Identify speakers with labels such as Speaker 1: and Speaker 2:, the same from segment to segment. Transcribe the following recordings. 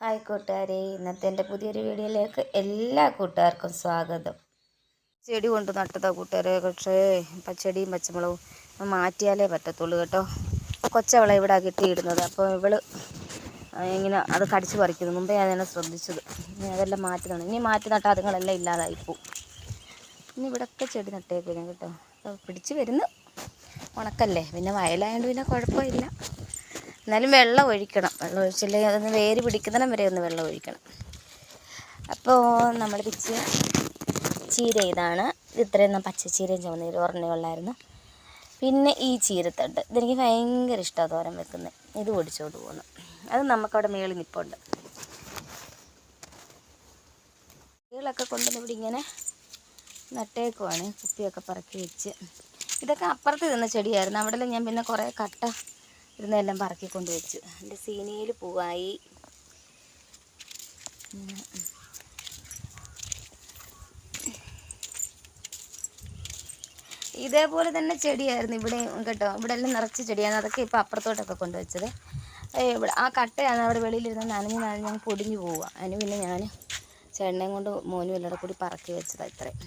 Speaker 1: Hi കൂട്ടുകാരെ, ഇന്നത്തെ എൻ്റെ പുതിയൊരു വീഡിയോയിലേക്ക് എല്ലാ കൂട്ടുകാർക്കും സ്വാഗതം. ചെടി കൊണ്ട് നട്ടതാ കൂട്ടുകാരെ, പക്ഷേ പച്ചടിയും പച്ചമുളകും മാറ്റിയാലേ പറ്റത്തുള്ളൂ കേട്ടോ. കൊച്ചവളെ ഇവിടെ കിട്ടിയിടുന്നത്, അപ്പോൾ ഇവള് ഇങ്ങനെ അത് കടിച്ച് പറിക്കുന്നു. മുമ്പേ ഞാൻ ശ്രദ്ധിച്ചത്. ഇനി അതെല്ലാം മാറ്റുന്നതാണ്. ഇനി മാറ്റി നട്ടാൽ അതുങ്ങളെല്ലാം ഇല്ലാതായിപ്പോവും. ഇനി ഇവിടെയൊക്കെ ചെടി നട്ടേക്കും ഞാൻ കേട്ടോ. പിടിച്ച് വരുന്നു. ഉണക്കല്ലേ, പിന്നെ വയലായതുകൊണ്ട് പിന്നെ കുഴപ്പമില്ല. എന്നാലും വെള്ളം ഒഴിക്കണം. വെള്ളം ഒഴിച്ചില്ലെങ്കിൽ അതൊന്ന് വേര് പിടിക്കുന്നിടം വരെ ഒന്ന് വെള്ളം ഒഴിക്കണം. അപ്പോൾ നമ്മൾ പിച്ച് ചീര ഇതാണ്. ഇത്രയൊന്നും പച്ചച്ചീരയും ചുവന്നീരും ഒരെണ്ണയുള്ളായിരുന്നു. പിന്നെ ഈ ചീരത്തണ്ട്, ഇതെനിക്ക് ഭയങ്കര ഇഷ്ടമാണ് തോരൻ വെക്കുന്നത്. ഇത് ഒടിച്ചോണ്ട് പോകുന്നു. അത് നമുക്കവിടെ മേളിൽ നിൽപ്പുണ്ട്. ചെടികളൊക്കെ കൊണ്ടുവന്ന് ഇവിടെ ഇങ്ങനെ നട്ടേക്കുവാണ്. കുപ്പിയൊക്കെ പറക്കി വെച്ച്. ഇതൊക്കെ അപ്പുറത്ത് നിന്ന ചെടിയായിരുന്നു. അവിടെ ഞാൻ പിന്നെ കുറേ കട്ട ഇരുന്നെല്ലാം പറക്കിക്കൊണ്ട് വെച്ചു. എൻ്റെ സീനിയിൽ പൂവായി. ഇതേപോലെ തന്നെ ചെടിയായിരുന്നു ഇവിടെ കേട്ടോ. ഇവിടെ എല്ലാം നിറച്ച് ചെടിയാണ്. അതൊക്കെ ഇപ്പോൾ അപ്പുറത്തോട്ടൊക്കെ കൊണ്ടുവച്ചത്. ഇവിടെ ആ കട്ടയാണ് അവിടെ വെളിയിലിരുന്ന് നനഞ്ഞ് പൊടിഞ്ഞു പോവുക. അതിന് പിന്നെ ഞാൻ ചേട്ടനെയും കൊണ്ട് മോനും എല്ലാവരും കൂടി പറക്കി വെച്ചതാണ് ഇത്രയും.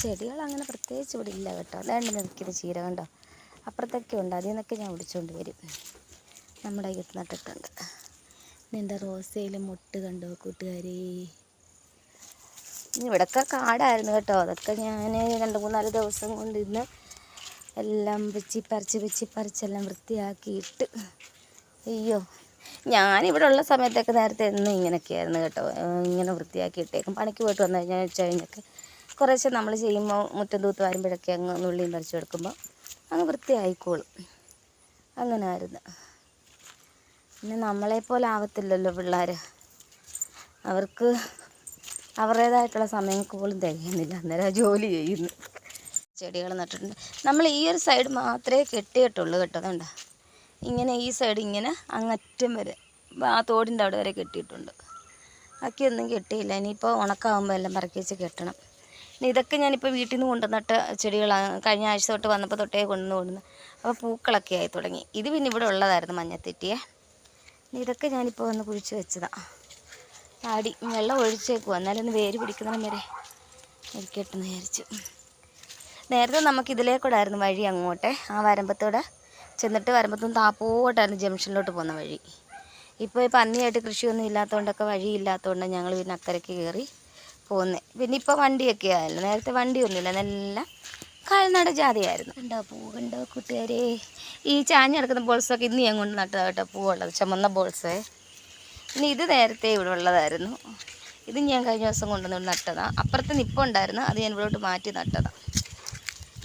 Speaker 1: ചെടികൾ അങ്ങനെ പ്രത്യേകിച്ച് ഇവിടെ ഇല്ല കേട്ടോ. അതാണ്ട് നിൽക്കുന്ന ചീര കണ്ടോ, അപ്പുറത്തൊക്കെ ഉണ്ട്. അതിൽ നിന്നൊക്കെ ഞാൻ ഒടിച്ചുകൊണ്ട് വരും. നമ്മുടെ അയ്യത്ത് നട്ടിട്ടുണ്ട്. എൻ്റെ റോസയിൽ മുട്ട് കണ്ടോ കൂട്ടുകാരി. ഇവിടെയൊക്കെ കാടായിരുന്നു കേട്ടോ. അതൊക്കെ ഞാൻ 2-3-4 ദിവസം കൊണ്ടിരുന്ന് എല്ലാം വെച്ചിപ്പറിച്ചെല്ലാം വൃത്തിയാക്കിയിട്ട്. അയ്യോ, ഞാനിവിടെ ഉള്ള സമയത്തൊക്കെ നേരത്തെ എന്നും ഇങ്ങനെയൊക്കെയായിരുന്നു കേട്ടോ. ഇങ്ങനെ വൃത്തിയാക്കിയിട്ടേക്കും. പണിക്ക് പോയിട്ട് വന്നു കഴിഞ്ഞാൽ കഴിഞ്ഞൊക്കെ കുറേശ്ശെ നമ്മൾ ചെയ്യുമ്പോൾ മുറ്റം തൂത്ത് വരുമ്പോഴൊക്കെ അങ്ങ് നുള്ളിയും പറിച്ചു കൊടുക്കുമ്പോൾ അങ്ങ് വൃത്തിയായിക്കോളും. അങ്ങനെ ആയിരുന്നു. പിന്നെ നമ്മളെപ്പോലെ ആവത്തില്ലല്ലോ പിള്ളേർ. അവർക്ക് അവരുടേതായിട്ടുള്ള സമയങ്ങൾക്ക് പോലും തികയുന്നില്ല. അന്നേരം ജോലി ചെയ്യുന്നു. ചെടികൾ നട്ടിട്ടുണ്ട്. നമ്മൾ ഈ ഒരു സൈഡ് മാത്രമേ കെട്ടിയിട്ടുള്ളൂ കേട്ടോ. അതുകൊണ്ടാ ഇങ്ങനെ ഈ സൈഡ് ഇങ്ങനെ അങ്ങറ്റം വരെ ആ തോടിൻ്റെ അവിടെ വരെ കെട്ടിയിട്ടുണ്ട്. ബാക്കിയൊന്നും കെട്ടിയില്ല. ഇനിയിപ്പോൾ ഉണക്കാവുമ്പോൾ എല്ലാം പറക്കി വെച്ച് കെട്ടണം. ഇതൊക്കെ ഞാനിപ്പോൾ വീട്ടിൽ നിന്ന് കൊണ്ടുവന്നിട്ട ചെടികളാണ്. കഴിഞ്ഞ ആഴ്ച തൊട്ട് വന്നപ്പോൾ തൊട്ടേ കൊണ്ടുവന്ന് അപ്പോൾ പൂക്കളൊക്കെ ആയി തുടങ്ങി. ഇത് പിന്നെ ഇവിടെ ഉള്ളതായിരുന്നു, മഞ്ഞത്തെറ്റിയെ. ഇതൊക്കെ ഞാനിപ്പോൾ വന്ന് കുഴിച്ച് വെച്ചതാണ്. ആടി വെള്ളം ഒഴിച്ചേക്കും, എന്നാലും ഒന്ന് വേര് പിടിക്കുന്നതിന് വരെ ഇരിക്കട്ടെന്ന് വിചാരിച്ചു. നേരത്തെ നമുക്ക് ഇതിലേക്കൂടായിരുന്നു വഴി അങ്ങോട്ടെ. ആ വരമ്പത്തൂടെ ചെന്നിട്ട് വരമ്പത്തുനിന്ന് താപ്പോട്ടായിരുന്നു ജംഗ്ഷനിലോട്ട് പോകുന്ന വഴി. ഇപ്പോൾ പന്നിയായിട്ട് കൃഷിയൊന്നും ഇല്ലാത്തതുകൊണ്ടൊക്കെ വഴിയില്ലാത്തതുകൊണ്ട് ഞങ്ങൾ പിന്നെ അക്കരയ്ക്ക് കയറി പോകുന്നത്. പിന്നെ ഇപ്പോൾ വണ്ടിയൊക്കെ ആയല്ലോ. നേരത്തെ വണ്ടിയൊന്നുമില്ല, നല്ല കാൽനട ജാതിയായിരുന്നു. ഉണ്ടോ പൂവുണ്ടോ കൂട്ടുകാരെ. ഈ ചാഞ്ഞ് കിടക്കുന്ന ബോൾസൊക്കെ ഇന്ന് ഞാൻ കൊണ്ട് നട്ടതാണ് കേട്ടോ. പൂവുള്ളത് ചുമന്ന ബോൾസേ. ഇനി ഇത് നേരത്തെ ഇവിടെ ഉള്ളതായിരുന്നു. ഇത് ഞാൻ കഴിഞ്ഞ ദിവസം കൊണ്ടുവന്ന് നട്ടതാണ്. അപ്പുറത്ത് നിപ്പുണ്ടായിരുന്നു, അത് ഞാൻ ഇവിടോട്ട് മാറ്റി നട്ടതാണ്.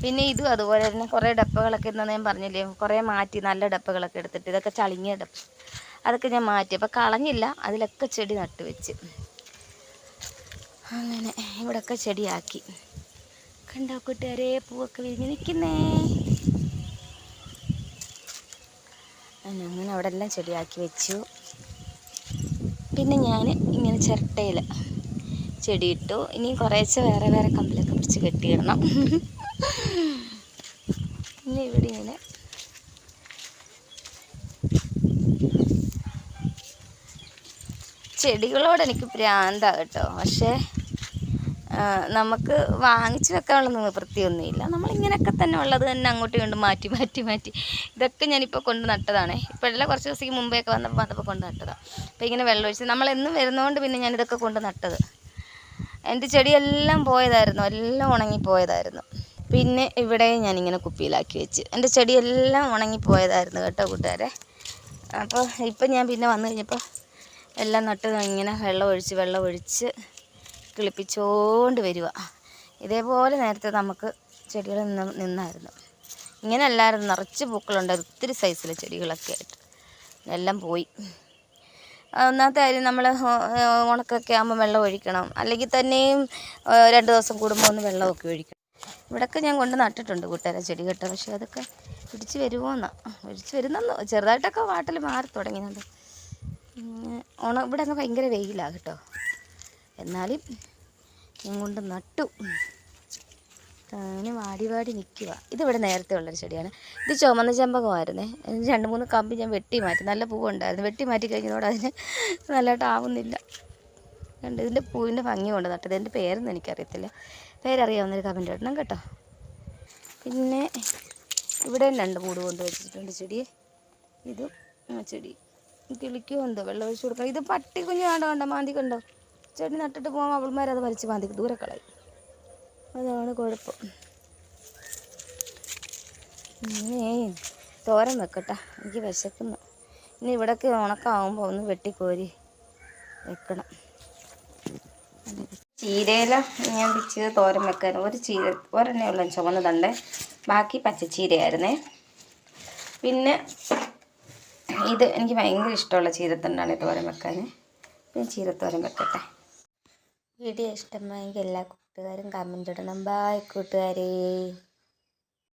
Speaker 1: പിന്നെ ഇതും അതുപോലെ തന്നെ കുറേ ഡപ്പകളൊക്കെ ഇരുന്ന് ഞാൻ പറഞ്ഞില്ലേ, കുറേ മാറ്റി നല്ല ഡപ്പകളൊക്കെ എടുത്തിട്ട്. ഇതൊക്കെ ചളിങ്ങിയ ഡപ്പ, അതൊക്കെ ഞാൻ മാറ്റി. അപ്പോൾ കളഞ്ഞില്ല, അതിലൊക്കെ ചെടി നട്ട് വെച്ച്. അങ്ങനെ ഇവിടെയൊക്കെ ചെടിയാക്കി. കണ്ടോ കൂട്ടുകാരെ, പൂവൊക്കെ വിരിഞ്ഞ് നിൽക്കുന്നേ. അങ്ങനെ അവിടെ എല്ലാം ചെടിയാക്കി വെച്ചു. പിന്നെ ഞാൻ ഇങ്ങനെ ചിരട്ടയിൽ ചെടിയിട്ടു. ഇനി കുറേശ്ശെ വേറെ വേറെ കമ്പിലൊക്കെ പിടിച്ച് കെട്ടിയിടണം. ഇനി ഇവിടെ ഇങ്ങനെ ചെടികളോട് എനിക്ക് ഭ്രാന്താണ് കേട്ടോ. പക്ഷേ നമുക്ക് വാങ്ങിച്ച് വെക്കാനുള്ള വൃത്തിയൊന്നുമില്ല. നമ്മളിങ്ങനെയൊക്കെ തന്നെ ഉള്ളത് തന്നെ അങ്ങോട്ടും ഇങ്ങോട്ടും മാറ്റി. ഇതൊക്കെ ഞാനിപ്പോൾ കൊണ്ട് നട്ടതാണേ. ഇപ്പോഴെല്ലാം കുറച്ച് ദിവസത്തേക്ക് മുമ്പേയൊക്കെ വന്നപ്പോൾ കൊണ്ട് നട്ടതാണ്. അപ്പോൾ ഇങ്ങനെ വെള്ളമൊഴിച്ച് നമ്മളെന്നും വരുന്നതുകൊണ്ട് പിന്നെ ഞാനിതൊക്കെ കൊണ്ട് നട്ടത്. എൻ്റെ ചെടിയെല്ലാം പോയതായിരുന്നു, എല്ലാം ഉണങ്ങിപ്പോയതായിരുന്നു. പിന്നെ ഇവിടെ ഞാനിങ്ങനെ കുപ്പിയിലാക്കി വെച്ച്. എൻ്റെ ചെടിയെല്ലാം ഉണങ്ങിപ്പോയതായിരുന്നു കേട്ടോ കൂട്ടുകാരെ. അപ്പോൾ ഇപ്പം ഞാൻ പിന്നെ വന്നു കഴിഞ്ഞപ്പോൾ എല്ലാം നട്ട് ഇങ്ങനെ വെള്ളം ഒഴിച്ച് കിളിപ്പിച്ചുകൊണ്ട് വരിക. ഇതേപോലെ നേരത്തെ നമുക്ക് ചെടികൾ നിന്നായിരുന്നു. ഇങ്ങനെ അല്ലായിരുന്നു, നിറച്ച് പൂക്കളുണ്ടായിരുന്നു. ഒത്തിരി സൈസിലെ ചെടികളൊക്കെ ആയിട്ട് എല്ലാം പോയി. ഒന്നാമത്തെ കാര്യം, നമ്മൾ ഉണക്കൊക്കെ ആകുമ്പോൾ വെള്ളം ഒഴിക്കണം. അല്ലെങ്കിൽ തന്നെയും 2 ദിവസം കൂടുമ്പോൾ ഒന്ന് വെള്ളമൊക്കെ ഒഴിക്കണം. ഇവിടെയൊക്കെ ഞാൻ കൊണ്ട് നട്ടിട്ടുണ്ട് കൂട്ടുകാരെ ചെടി കേട്ടോ. പക്ഷേ അതൊക്കെ പിടിച്ച് വരുന്നെന്ന് ചെറുതായിട്ടൊക്കെ വാട്ടിൽ മാറി തുടങ്ങിയത്. ഇവിടെ അങ്ങ് ഭയങ്കര വെയിലാണ് കേട്ടോ. എന്നാലും ഞാൻ കൊണ്ട് നട്ടു. അങ്ങനെ വാടി വാടി നിൽക്കുക. ഇതിവിടെ നേരത്തെ ഉള്ളൊരു ചെടിയാണ്. ഇത് ചുമന്ന ചെമ്പകമായിരുന്നേ. 2-3 കമ്പ് ഞാൻ വെട്ടി മാറ്റി. നല്ല പൂവുണ്ടായിരുന്നു. വെട്ടി മാറ്റി കഴിഞ്ഞതോടെ അതിന് നല്ലതായിട്ടാവുന്നില്ല. കണ്ട് ഇതിൻ്റെ പൂവിൻ്റെ ഭംഗി കൊണ്ട് നട്ടത്. എൻ്റെ പേരൊന്നും എനിക്കറിയത്തില്ല. പേരറിയാവുന്നൊരു കമൻറ്റ് ഇടണം കേട്ടോ. പിന്നെ ഇവിടെയും 2 കൂട് കൊണ്ട് വെച്ചിട്ടുണ്ട് ചെടിയെ. ഇതും ചെടി കിളിക്കുമോ എന്തോ, വെള്ളം ഒഴിച്ച് കൊടുക്കണം. ഇത് പട്ടി കുഞ്ഞ് കണ്ടോ മാന്തി കണ്ടോ. ചെടി നട്ടിട്ട് പോകുമ്പോൾ അവൾമാരത് വലിച്ച് മാന്തി ദൂരെ കളയും. അതാണ് കുഴപ്പം. ഇനി തോരൻ വെക്കട്ടെ, എനിക്ക് വിശക്കുന്നു. ഇനി ഇവിടേക്ക് ഉണക്കാവുമ്പോൾ ഒന്ന് വെട്ടിക്കോരി വെക്കണം. ചീരയില ഞാൻ പിച്ചത് തോരൻ വെക്കാൻ ഒരെണ്ണേ ഉള്ള ചുവന്നതുണ്ട്, ബാക്കി പച്ചച്ചീരയായിരുന്നേ. പിന്നെ ഇത് എനിക്ക് ഭയങ്കര ഇഷ്ടമുള്ള ചീരത്തണ്ടാണ് തോരൻ വെക്കാൻ. പിന്നെ ചീരത്തോരൻ വെക്കട്ടെ. വീഡിയോ ഇഷ്ടമായെങ്കിൽ എല്ലാ കൂട്ടുകാരും കമൻ്റ് ഇടണം. ബായ് കൂട്ടുകാരേ.